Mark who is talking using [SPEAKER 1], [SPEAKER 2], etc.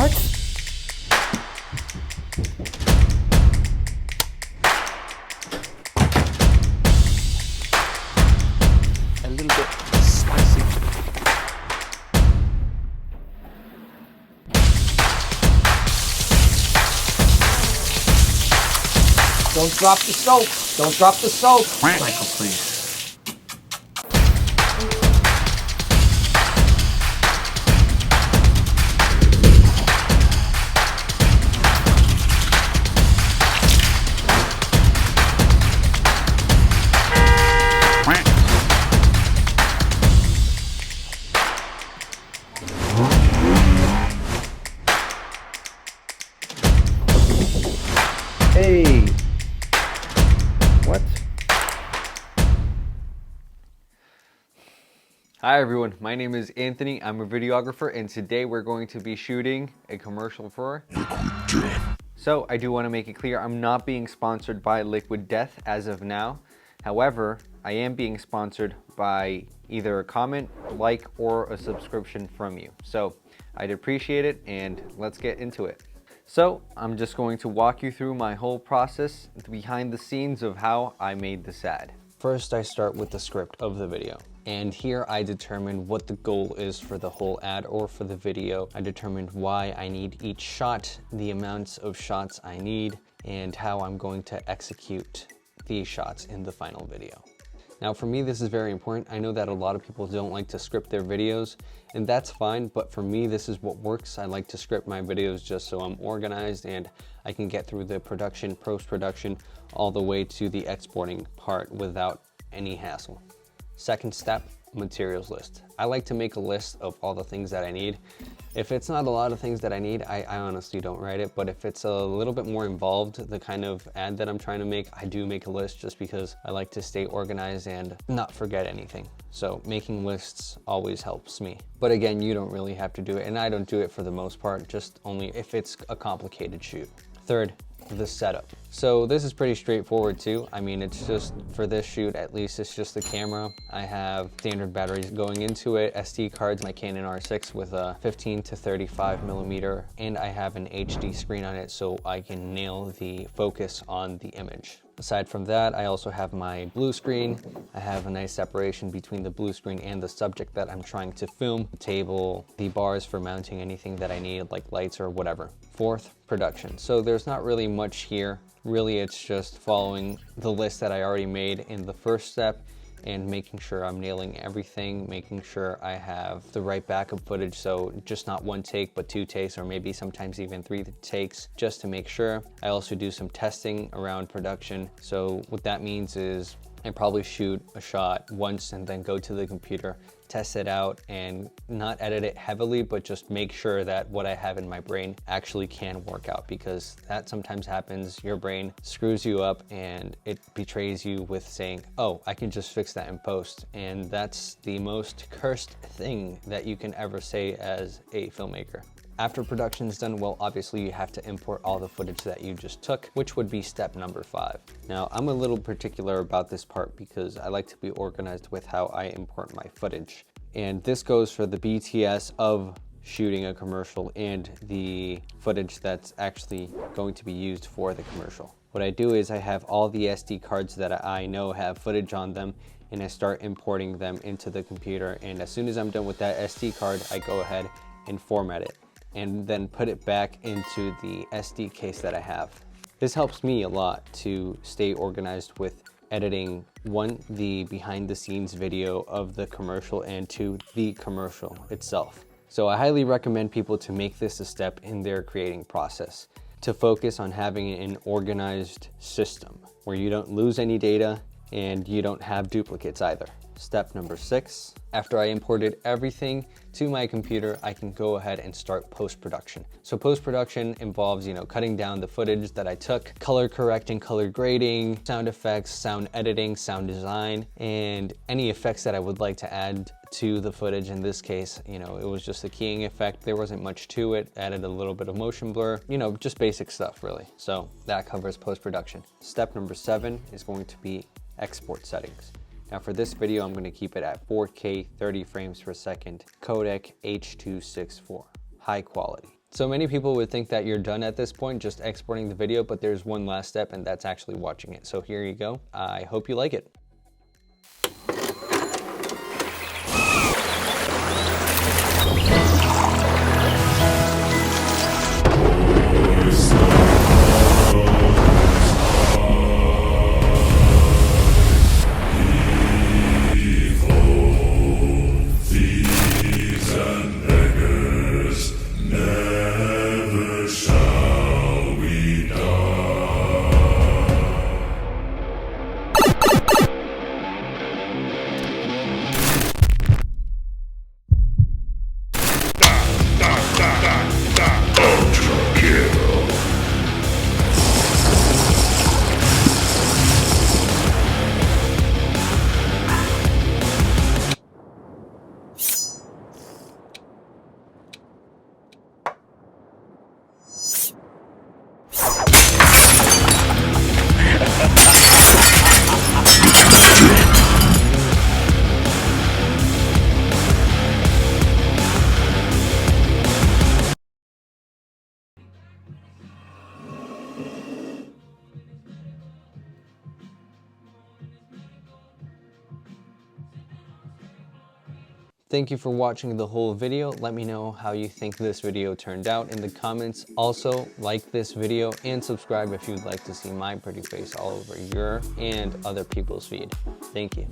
[SPEAKER 1] What? A little bit spicy. Don't drop the soap. Don't drop the soap.
[SPEAKER 2] Michael, please.
[SPEAKER 1] Hey. What?
[SPEAKER 3] Hi everyone, my name is Anthony. I'm a videographer and today we're going to be shooting a commercial for Liquid Death. So I do want to make it clear I'm not being sponsored by Liquid Death as of now. However, I am being sponsored by either a comment, like, or a subscription from you. So I'd appreciate it and let's get into it. So I'm just going to walk you through my whole process behind the scenes of how I made this ad. First, I start with the script of the video. And here I determine what the goal is for the whole ad or for the video. I determined why I need each shot, the amounts of shots I need, and how I'm going to execute these shots in the final video. Now for me, this is very important. I know that a lot of people don't like to script their videos, and that's fine, but for me, this is what works. I like to script my videos just so I'm organized and I can get through the production, post-production, all the way to the exporting part without any hassle. Second step, materials list. I like to make a list of all the things that I need. If it's not a lot of things that I need, I honestly don't write it, but if it's a little bit more involved, the kind of ad that I'm trying to make, I do make a list just because I like to stay organized and not forget anything. So making lists always helps me. But again, you don't really have to do it, and I don't do it for the most part, just only if it's a complicated shoot. Third, the setup. So this is pretty straightforward too. I mean, it's just for this shoot, at least it's just the camera. I have standard batteries going into it, SD cards, my Canon R6 with a 15 to 35 millimeter, and I have an HD screen on it so I can nail the focus on the image. Aside from that, I also have my blue screen. I have a nice separation between the blue screen and the subject that I'm trying to film. The table, the bars for mounting anything that I need, like lights or whatever. Fourth, production. So there's not really much here. Really, it's just following the list that I already made in the first step and making sure I'm nailing everything, making sure I have the right backup footage, so just not one take, but 2 takes, or maybe sometimes even 3 takes, just to make sure. I also do some testing around production. So what that means is I probably shoot a shot once and then go to the computer, test it out, and not edit it heavily, but just make sure that what I have in my brain actually can work out, because that sometimes happens. Your brain screws you up and it betrays you with saying, oh, I can just fix that in post. And that's the most cursed thing that you can ever say as a filmmaker. After production is done, well, obviously you have to import all the footage that you just took, which would be step number 5. Now, I'm a little particular about this part because I like to be organized with how I import my footage. And this goes for the BTS of shooting a commercial and the footage that's actually going to be used for the commercial. What I do is I have all the SD cards that I know have footage on them, and I start importing them into the computer. And as soon as I'm done with that SD card, I go ahead and format it, and then put it back into the SD case that I have. This helps me a lot to stay organized with editing, 1, the behind the scenes video of the commercial, and 2, the commercial itself. So I highly recommend people to make this a step in their creating process, to focus on having an organized system where you don't lose any data and you don't have duplicates either. Step number 6, after I imported everything to my computer, I can go ahead and start post-production. So post-production involves, cutting down the footage that I took, color correcting, color grading, sound effects, sound editing, sound design, and any effects that I would like to add to the footage. In this case, it was just a keying effect. There wasn't much to it. Added a little bit of motion blur, just basic stuff really. So that covers post-production. Step number 7 is going to be export settings. Now for this video, I'm going to keep it at 4K 30 frames per second, codec H.264, high quality. So many people would think that you're done at this point, just exporting the video, but there's one last step, and that's actually watching it. So here you go. I hope you like it. Thank you for watching the whole video. Let me know how you think this video turned out in the comments. Also, like this video and subscribe if you'd like to see my pretty face all over your and other people's feed. Thank you.